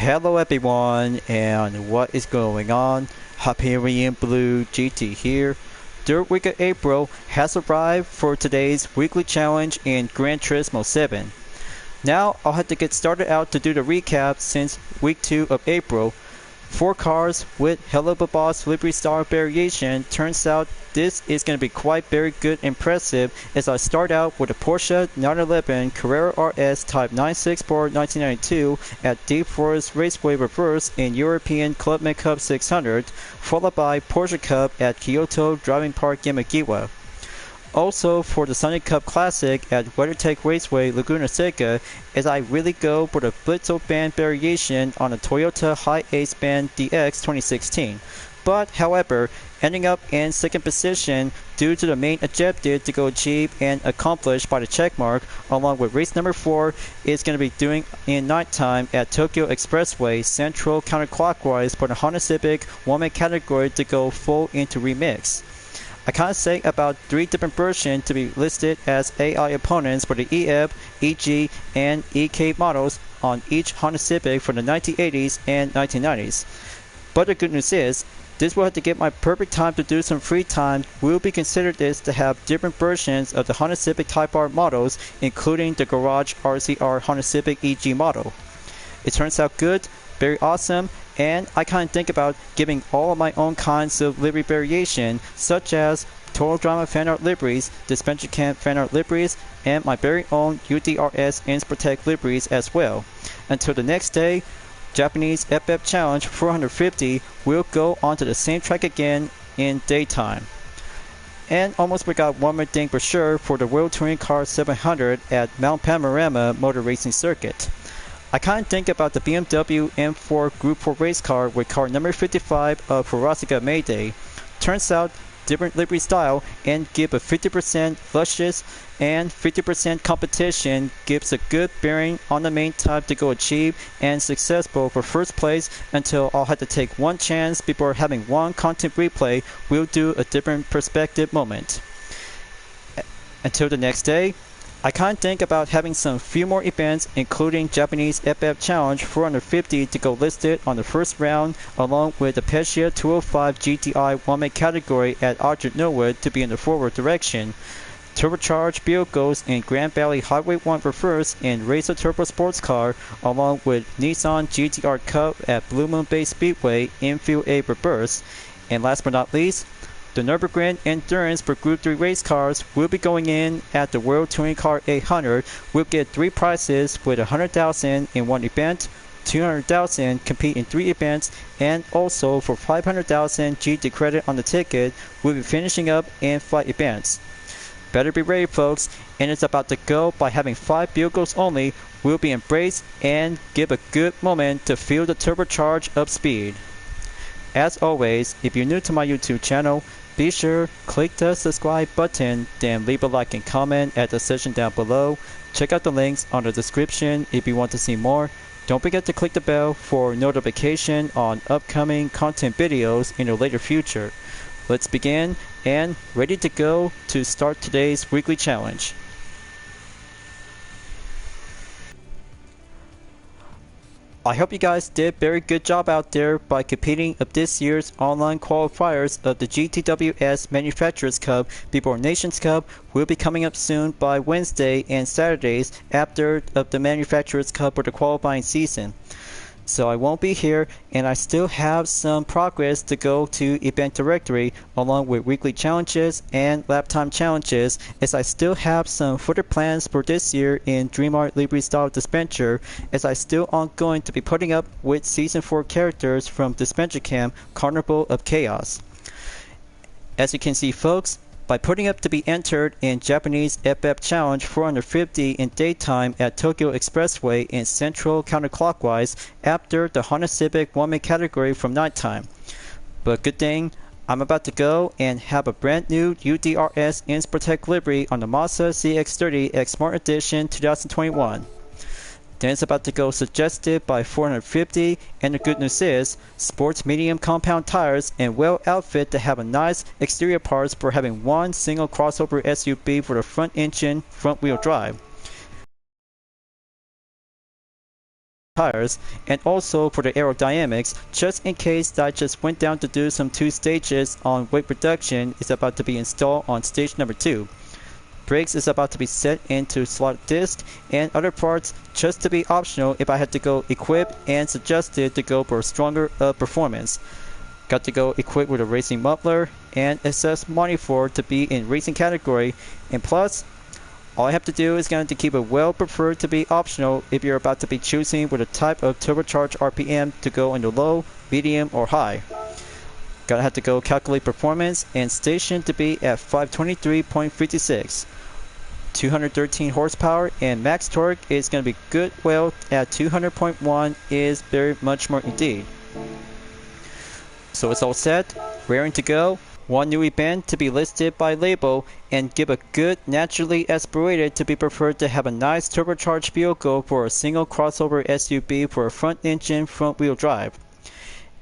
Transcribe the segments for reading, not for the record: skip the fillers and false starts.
Hello everyone, and what is going on? Hyperion-Blue-GT here. Third week of April has arrived for today's weekly challenge in Gran Turismo 7. Now I'll have to get started out to do the recap since week 2 of April. 4 cars with Hello Boss livery style variation. Turns out this is going to be quite very good impressive as I start out with a Porsche 911 Carrera RS Type 964 1992 at Deep Forest Raceway Reverse in European Club Cup 600, followed by Porsche Cup at Kyoto Driving Park Yamagiwa. Also for the Sunny Cup Classic at WeatherTech Raceway Laguna Seca, as I really go for the Blitzo band variation on the Toyota Hi-Ace Band DX 2016. But however, ending up in second position due to the main objective to go achieve and accomplish by the checkmark, along with race number 4 is going to be doing in nighttime at Tokyo Expressway Central counterclockwise for the Honda Civic woman category to go full into remix. I can't say about 3 different versions to be listed as AI opponents for the EF, EG, and EK models on each Honda Civic for the 1980s and 1990s. But the good news is, this will have to get my perfect time to do some free time. Will be considered this to have different versions of the Honda Civic Type R models, including the Garage RCR Honda Civic EG model. It turns out good, very awesome, and I kind of think about giving all of my own kinds of livery variation, such as Total Drama fan art liveries, Dispenser Camp fan art liveries, and my very own UDRS Inspirtech liveries as well. Until the next day, Japanese FF Challenge 450 will go onto the same track again in daytime. And almost forgot one more thing for sure for the World Touring Car 700 at Mount Panorama Motor Racing Circuit. I kind of think about the BMW M4 Group 4 race car with car number 55 of Furusaga Mayday. Turns out different livery style and give a 50% luscious and 50% competition gives a good bearing on the main type to go achieve and successful for first place until I'll have to take one chance before having one content replay. We'll do a different perspective moment. Until the next day, I can't think about having some few more events, including Japanese FF Challenge 450 to go listed on the first round, along with the Pescia 205 GTI 1-make category at Orchard Knollwood to be in the forward direction. Turbocharged vehicles in Grand Valley Highway 1 Reverse and Racer Turbo Sports Car, along with Nissan GTR Cup at Blue Moon Bay Speedway Infield A Reverse. And last but not least, the Nürburgring Endurance for Group 3 race cars will be going in at the World Touring Car 800. We'll get 3 prizes with $100,000 in one event, $200,000 compete in 3 events, and also for $500,000 GT credit on the ticket, we'll be finishing up in 5 events. Better be ready folks, and it's about to go by having 5 vehicles only. Will be embraced and give a good moment to feel the turbocharge of speed. As always, if you're new to my YouTube channel, be sure click the subscribe button, then leave a like and comment at the section down below. Check out the links on the description if you want to see more. Don't forget to click the bell for notification on upcoming content videos in the later future. Let's begin and ready to go to start today's weekly challenge. I hope you guys did a very good job out there by competing of this year's online qualifiers of the GTWS Manufacturers Cup before Nations Cup will be coming up soon by Wednesday and Saturdays after of the Manufacturers Cup for the qualifying season. So I won't be here, and I still have some progress to go to event directory along with weekly challenges and lap time challenges, as I still have some further plans for this year in DreamArt Livery Style Dispenser, as I still ongoing to be putting up with Season 4 characters from Dispenser Camp Carnival of Chaos. As you can see folks, by putting up to be entered in Japanese FF Challenge 450 in daytime at Tokyo Expressway in Central counterclockwise after the Honda Civic 1-make category from nighttime. But good thing, I'm about to go and have a brand new UDRS Inspirtech livery on the Mazda CX-30 X Smart Edition 2021. Then it's about to go suggested by 450, and the good news is, sports medium compound tires and well outfit to have a nice exterior parts for having one single crossover SUV for the front engine front wheel drive. tires, and also for the aerodynamics, just in case that I just went down to do some 2 stages on weight reduction is about to be installed on stage number 2. Brakes is about to be set into slot disc, and other parts just to be optional if I had to go equipped and suggested to go for a stronger performance. Got to go equipped with a racing muffler and SS monitor to be in racing category, and plus all I have to do is going to keep it well preferred to be optional if you're about to be choosing with a type of turbocharged RPM to go into low, medium, or high. Gotta have to go calculate performance and station to be at 523.56. 213 horsepower and max torque is going to be good, well at 200.1 is very much more indeed. So it's all set, raring to go. One new event to be listed by label, and give a good naturally aspirated to be preferred to have a nice turbocharged vehicle for a single crossover SUV for a front engine front wheel drive.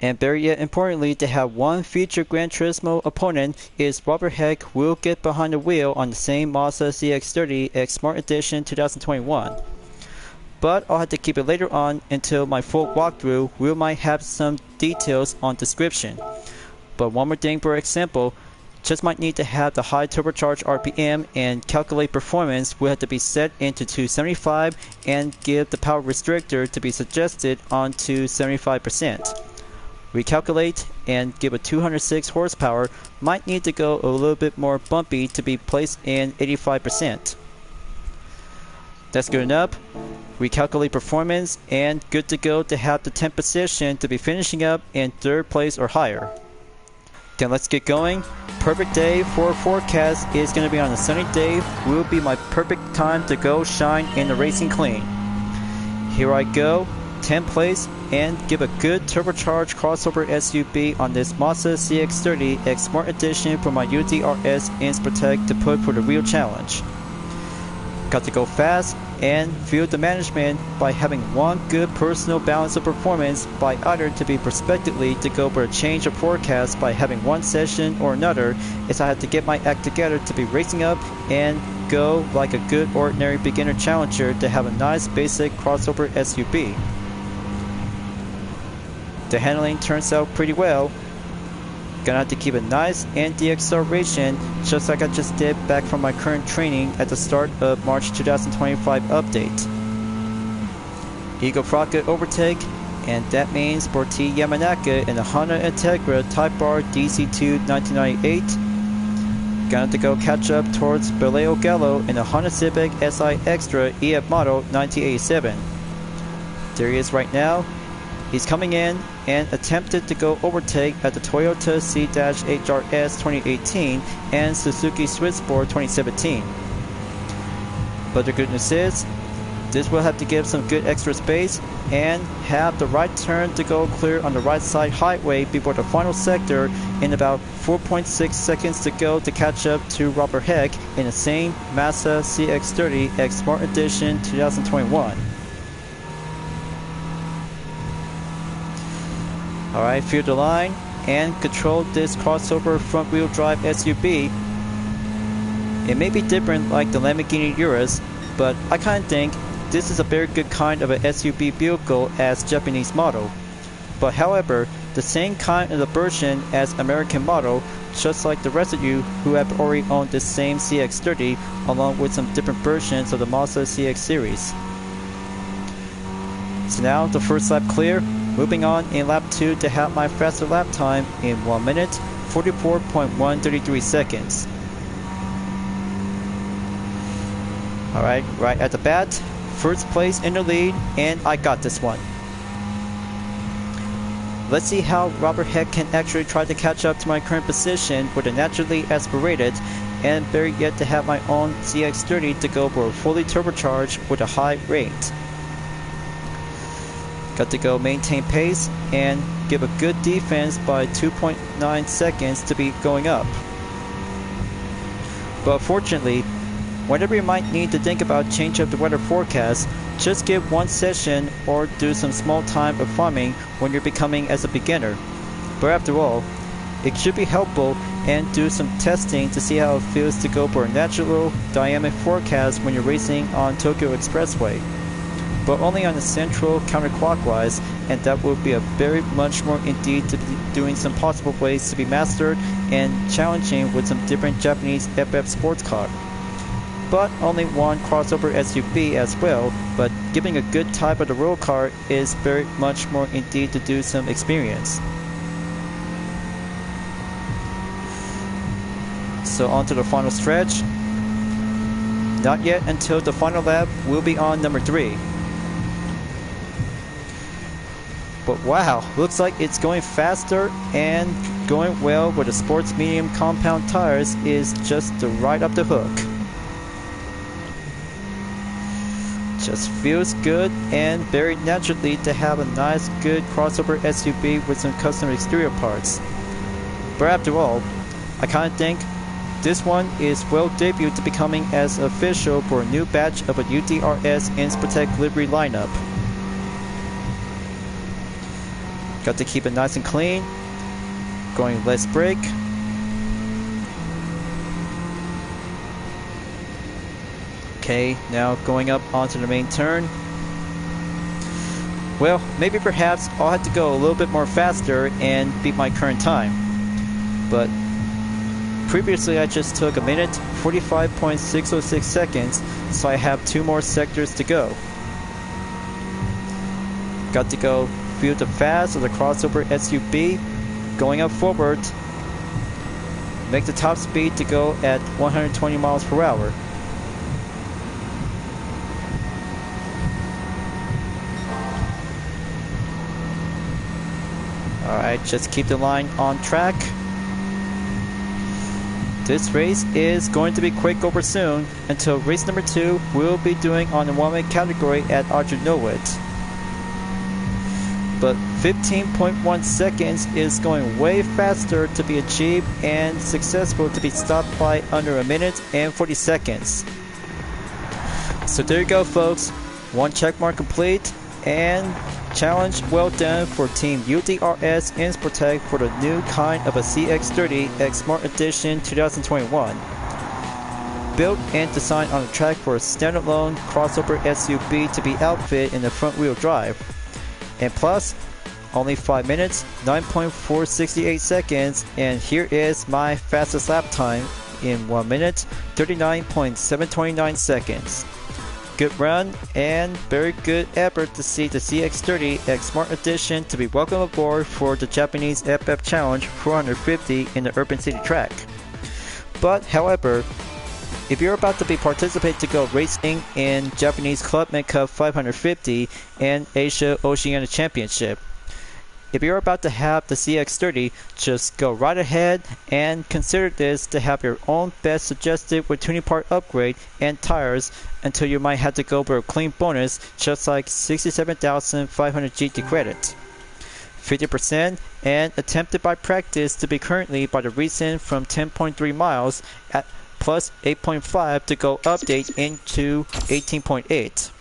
And very yet importantly, to have one featured Gran Turismo opponent is Robert Heck will get behind the wheel on the same Mazda CX-30 X Smart Edition 2021. But I'll have to keep it later on until my full walkthrough. We might have some details on description. But one more thing, for example, just might need to have the high turbocharged RPM and calculate performance will have to be set into 275 and give the power restrictor to be suggested onto 75%. Recalculate and give a 206 horsepower, might need to go a little bit more bumpy to be placed in 85%. That's good enough. Recalculate performance and good to go to have the 10th position to be finishing up in 3rd place or higher. Then let's get going. Perfect day for forecast is going to be on a sunny day. Will be my perfect time to go shine in the racing clean. Here I go, 10th place, and give a good turbocharged crossover SUV on this Mazda CX-30 X Smart Edition for my UDRS Inspirtec to put for the real challenge. Got to go fast and feel the management by having one good personal balance of performance by either to be prospectively to go for a change of forecast by having one session or another, as I had to get my act together to be racing up and go like a good ordinary beginner challenger to have a nice basic crossover SUV. The handling turns out pretty well. Gonna have to keep it nice and the acceleration just like I just did back from my current training at the start of March 2025 update. Eagle Rocket overtake, and that means for T Yamanaka in the Honda Integra Type R DC2 1998. Gonna have to go catch up towards Baleo Gallo in the Honda Civic SI Extra EF model 1987. There he is right now. He's coming in and attempted to go overtake at the Toyota C-HRS 2018 and Suzuki Swift Sport 2017. But the good news is, this will have to give some good extra space and have the right turn to go clear on the right side highway before the final sector in about 4.6 seconds to go to catch up to Robert Heck in the same Mazda CX-30 X Smart Edition 2021. Alright, feel the line and control this crossover front wheel drive SUV. It may be different like the Lamborghini Urus, but I kinda think this is a very good kind of a SUV vehicle as Japanese model. But however, the same kind of the version as American model, just like the rest of you who have already owned this same CX-30 along with some different versions of the Mazda CX series. So now the first lap clear. Moving on in lap 2 to have my faster lap time in 1 minute, 44.133 seconds. Alright, right at the bat, first place in the lead, and I got this one. Let's see how Robert Heck can actually try to catch up to my current position with a naturally aspirated and very yet to have my own CX-30 to go for a fully turbocharged with a high rate. Got to go maintain pace and give a good defense by 2.9 seconds to be going up. But fortunately, whenever you might need to think about change up the weather forecast, just give one session or do some small time of farming when you're becoming as a beginner. But after all, it should be helpful and do some testing to see how it feels to go for a natural dynamic forecast when you're racing on Tokyo Expressway. but only on the central counterclockwise, and that will be a very much more indeed to be doing some possible ways to be mastered and challenging with some different Japanese FF sports car. But only one crossover SUV as well, but giving a good type of the road car is very much more indeed to do some experience. So on to the final stretch. Not yet until the final lap will be on number 3. But wow, looks like it's going faster and going well with the sports medium compound tires is just right up the hook. Just feels good and very naturally to have a nice good crossover SUV with some custom exterior parts. But after all, I kinda think this one is well debuted to becoming as official for a new batch of a UTRS Inspirotech livery lineup. Got to keep it nice and clean. Going less brake. Okay, now going up onto the main turn. Well, maybe perhaps I'll have to go a little bit more faster and beat my current time. But previously I just took 1:45.606 seconds, so I have 2 more sectors to go. Got to go feel the fast of the crossover SUV, going up forward. Make the top speed to go at 120 miles per hour. Alright, just keep the line on track. This race is going to be quick over soon until race number 2 we'll be doing on the one-way category at Arjunowit. But 15.1 seconds is going way faster to be achieved and successful to be stopped by under 1 minute and 40 seconds. So there you go folks, 1 checkmark complete and challenge well done for Team UTRS Inspirotech for the new kind of a CX-30 X Smart Edition 2021. Built and designed on the track for a standalone crossover SUV to be outfitted in the front wheel drive. And plus, only 5 minutes, 9.468 seconds, and here is my fastest lap time in 1 minute, 39.729 seconds. Good run and very good effort to see the CX-30 X Smart Edition to be welcome aboard for the Japanese FF Challenge 450 in the Urban City track. But however, if you're about to be participate to go racing in Japanese Clubman Cup 550 and Asia Oceania Championship, if you're about to have the CX-30, just go right ahead and consider this to have your own best suggested with tuning part upgrade and tires until you might have to go for a clean bonus just like 67,500 GT credit. 50% and attempted by practice to be currently by the recent from 10.3 miles at plus 8.5 to go update into 18.8.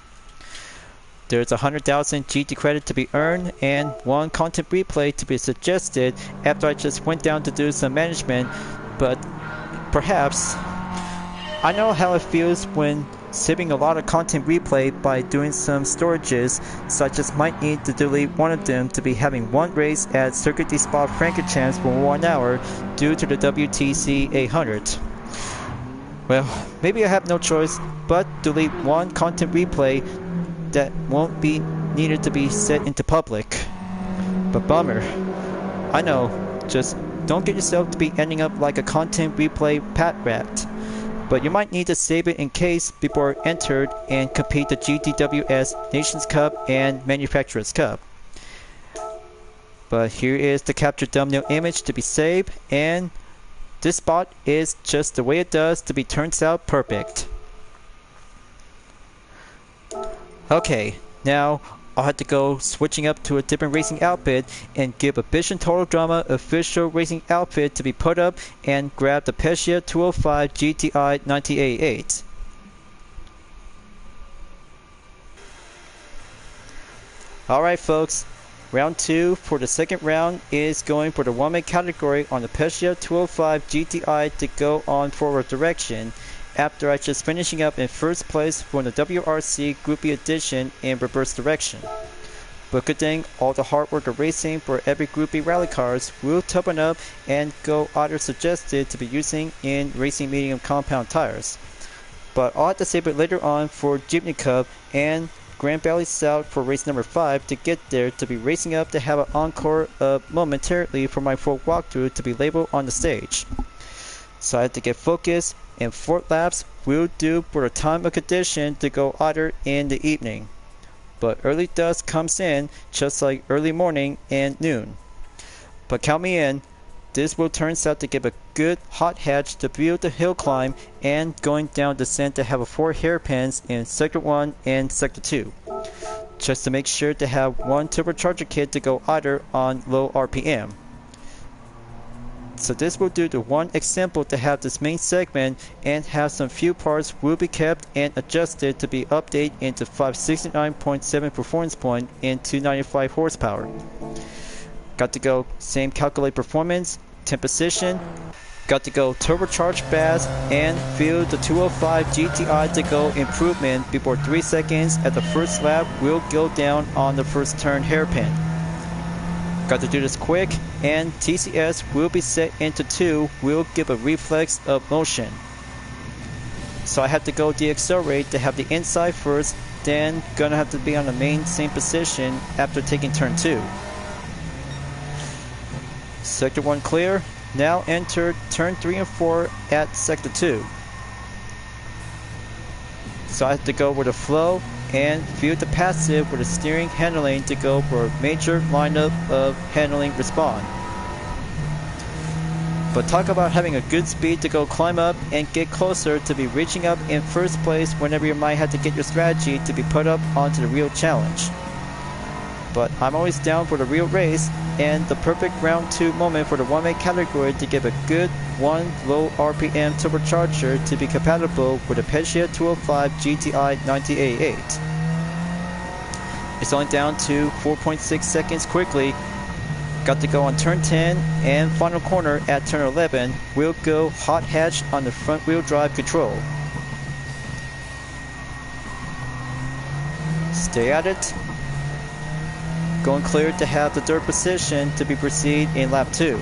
There's 100,000 GT credit to be earned and 1 content replay to be suggested after I just went down to do some management, but perhaps I know how it feels when saving a lot of content replay by doing some storages, so I just might need to delete one of them to be having 1 race at Circuit de Spa Francorchamps for 1 hour due to the WTC 800. Well, maybe I have no choice but delete 1 content replay that won't be needed to be set into public. But bummer. I know, just don't get yourself to be ending up like a content replay pat rat. But you might need to save it in case before entered and compete the GTWS Nations Cup and Manufacturers Cup. But here is the capture thumbnail image to be saved, and this spot is just the way it does to be turns out perfect. Okay, now I'll have to go switching up to a different racing outfit and give a Vision Total Drama official racing outfit to be put up and grab the Pescia 205 GTI 988. Alright folks, round 2 for the second round is going for the one-man category on the Pescia 205 GTI to go on forward direction. after I just finishing up in first place for the WRC Group B edition in reverse direction. But good thing all the hard work of racing for every Group B rally cars will toughen up and go either suggested to be using in racing medium compound tires. But I'll have to save it later on for Jeepney Cup and Grand Valley South for race number 5 to get there to be racing up to have an encore momentarily for my full walkthrough to be labeled on the stage. So I have to get focused, and 4 laps will do for the time of condition to go either in the evening. But early dusk comes in just like early morning and noon. But count me in, this will turn out to give a good hot hatch to view the hill climb and going down descent to have a 4 hairpins in sector 1 and sector 2. Just to make sure to have 1 turbocharger kit to go either on low RPM. So this will do the one example to have this main segment and have some few parts will be kept and adjusted to be updated into 569.7 performance point and 295 horsepower. Got to go same calculate performance, 10 position. Got to go turbocharged fast and feel the 205 GTI to go improvement before 3 seconds at the first lap will go down on the first turn hairpin. Got to do this quick, and TCS will be set into 2, will give a reflex of motion. So I have to go deaccelerate to have the inside first, then gonna have to be on the main same position after taking turn 2. Sector 1 clear, now enter turn 3 and 4 at sector 2. So I have to go with the flow and feel the passive with the steering handling to go for a major lineup of handling respond. But talk about having a good speed to go climb up and get closer to be reaching up in first place whenever you might have to get your strategy to be put up onto the real challenge. But I'm always down for the real race and the perfect round 2 moment for the one-way category to give a good 1 low RPM turbocharger to be compatible with the Peugeot 205 GTI 90A8. It's only down to 4.6 seconds quickly. Got to go on turn 10 and final corner at turn 11. We'll go hot hatch on the front wheel drive control. Stay at it. Going clear to have the third position to be proceed in lap 2.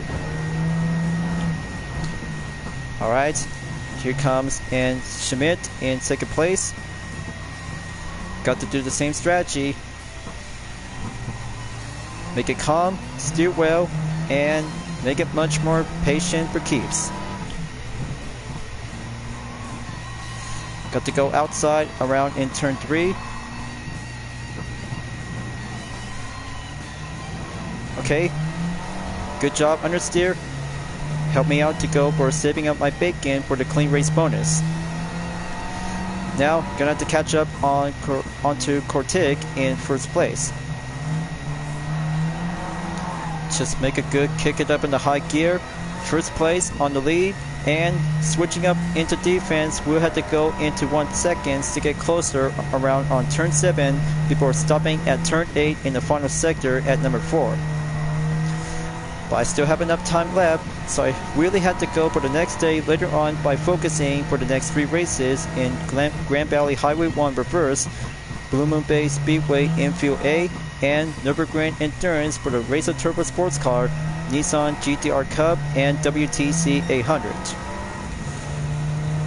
Alright, here comes and Schmidt in second place. Got to do the same strategy. Make it calm, steer well, and make it much more patient for keeps. Got to go outside around in turn 3. Okay, good job understeer. Help me out to go for saving up my bacon for the clean race bonus. Now, gonna have to catch up onto Cortic in first place. Just make a good kick it up in the high gear. First place on the lead and switching up into defense. We'll have to go into 1 second to get closer around on turn 7 before stopping at turn 8 in the final sector at number 4. But I still have enough time left, so I really had to go for the next day later on by focusing for the next 3 races in Grand Valley Highway 1 Reverse, Blue Moon Bay Speedway Infield A, and Nürburgring Endurance for the Racer Turbo Sports Car, Nissan GTR Cup, and WTC 800.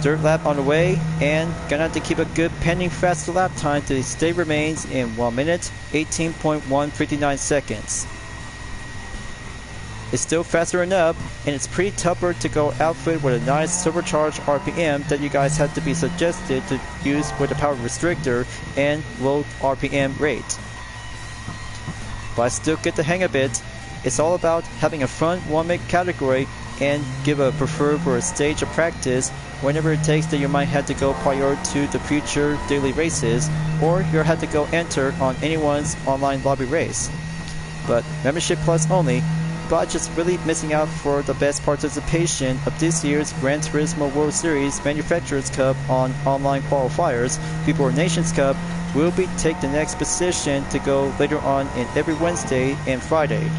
Third lap on the way, and gonna have to keep a good pending faster lap time to stay remains in 1 minute, 18.159 seconds. It's still faster enough, and it's pretty tougher to go outfit with a nice turbocharged RPM that you guys have to be suggested to use with a power restrictor and low RPM rate. But I still get the hang of it. It's all about having a fun one-make category and give a prefer for a stage of practice whenever it takes that you might have to go prior to the future daily races, or you'll have to go enter on anyone's online lobby race. But membership plus only, but just really missing out for the best participation of this year's Gran Turismo World Series Manufacturers Cup on online qualifiers before Nations Cup will be take the next position to go later on in every Wednesday and Friday.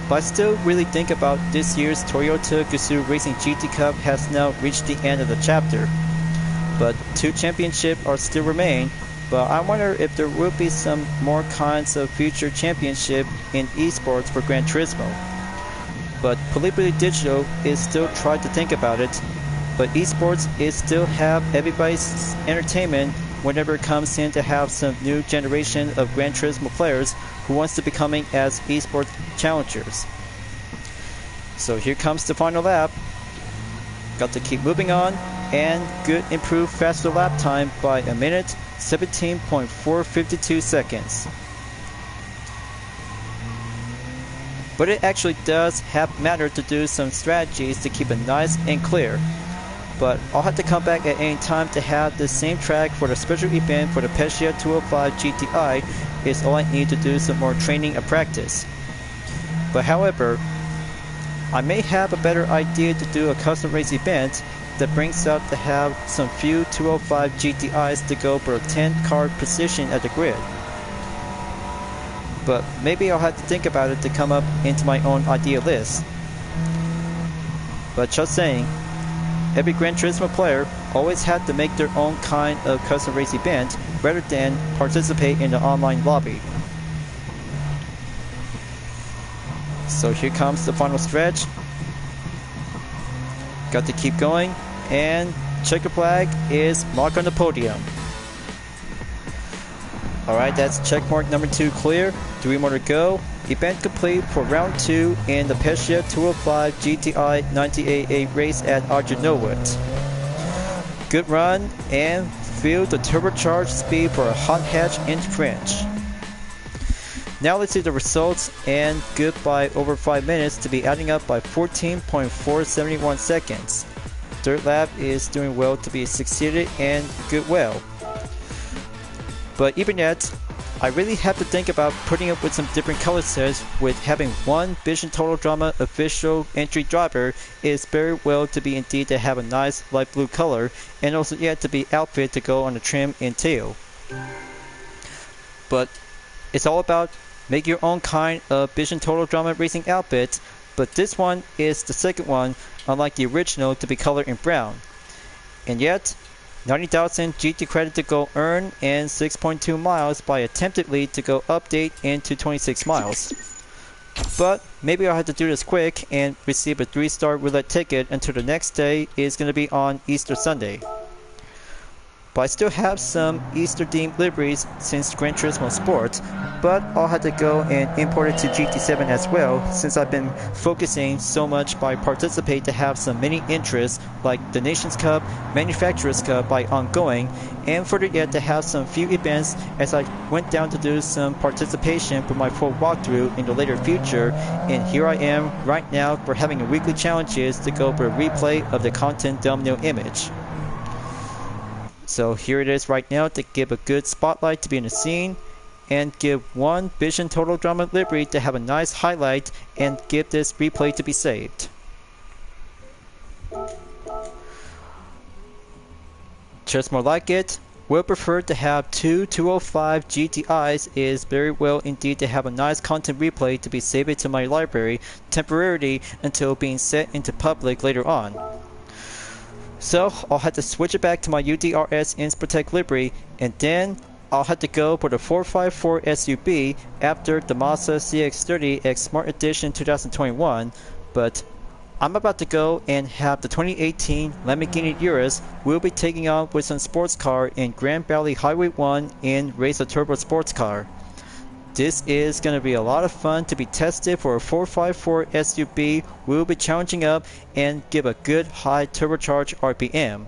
But I still really think about this year's Toyota Gazoo Racing GT Cup has now reached the end of the chapter. But 2 championships are still remain, but I wonder if there will be some more kinds of future championship in esports for Gran Turismo. But Polybly Digital is still trying to think about it, but esports is still have everybody's entertainment whenever it comes in to have some new generation of Gran Turismo players who wants to becoming as esports challengers. So here comes the final lap. Got to keep moving on, and good improved faster lap time by a minute, 17.452 seconds. But it actually does have matter to do some strategies to keep it nice and clear. But I'll have to come back at any time to have the same track for the special event for the Pescia 205 GTI. Is all I need to do some more training and practice. But however, I may have a better idea to do a custom race event that brings out to have some few 205 GTIs to go for a 10 car position at the grid. But maybe I'll have to think about it to come up into my own idea list. But just saying, every Gran Turismo player always had to make their own kind of custom race event rather than participate in the online lobby. So here comes the final stretch. Got to keep going, and checker flag is mark on the podium. Alright, that's check mark number 2 clear. 3 more to go. Event complete for round 2 in the Pescia 205 GTI 98A race at Arjunowit. Good run, and feel the turbocharged speed for a hot hatch in French. Now let's see the results, and good by over 5 minutes to be adding up by 14.471 seconds. Third lap is doing well to be succeeded, and good well. But even yet, I really have to think about putting up with some different color sets. With having one Vision Total Drama official entry driver is very well to be indeed to have a nice light blue color, and also yet to be outfit to go on the trim and tail. But it's all about make your own kind of Vision Total Drama racing outfit, but this one is the second one, unlike the original, to be colored in brown. And yet, 90,000 GT credit to go earn and 6.2 miles by attemptedly to go update into 26 miles. But maybe I'll have to do this quick and receive a 3-star roulette ticket until the next day is going to be on Easter Sunday. But I still have some Easter themed liveries since Gran Turismo Sport, but I'll have to go and import it to GT7 as well, since I've been focusing so much by participate to have some mini interests like the Nations Cup, Manufacturers Cup by ongoing, and further yet to have some few events as I went down to do some participation for my full walkthrough in the later future, and here I am right now for having a weekly challenges to go for a replay of the content thumbnail image. So here it is right now to give a good spotlight to be in the scene, and give one Vision Total Drama livery to have a nice highlight, and give this replay to be saved. Just more like it, will prefer to have 2 205 GTIs is very well indeed to have a nice content replay to be saved to my library temporarily until being set into public later on. So I'll have to switch it back to my UDRS Inspirtech livery, and then I'll have to go for the 454 SUV after the Mazda CX-30 X Smart Edition 2021, but I'm about to go and have the 2018 Lamborghini Urus will be taking on with some sports car in Grand Valley Highway 1 in Race a Turbo Sports Car. This is going to be a lot of fun to be tested for a 454 SUV. We'll be challenging up and give a good high turbocharged RPM.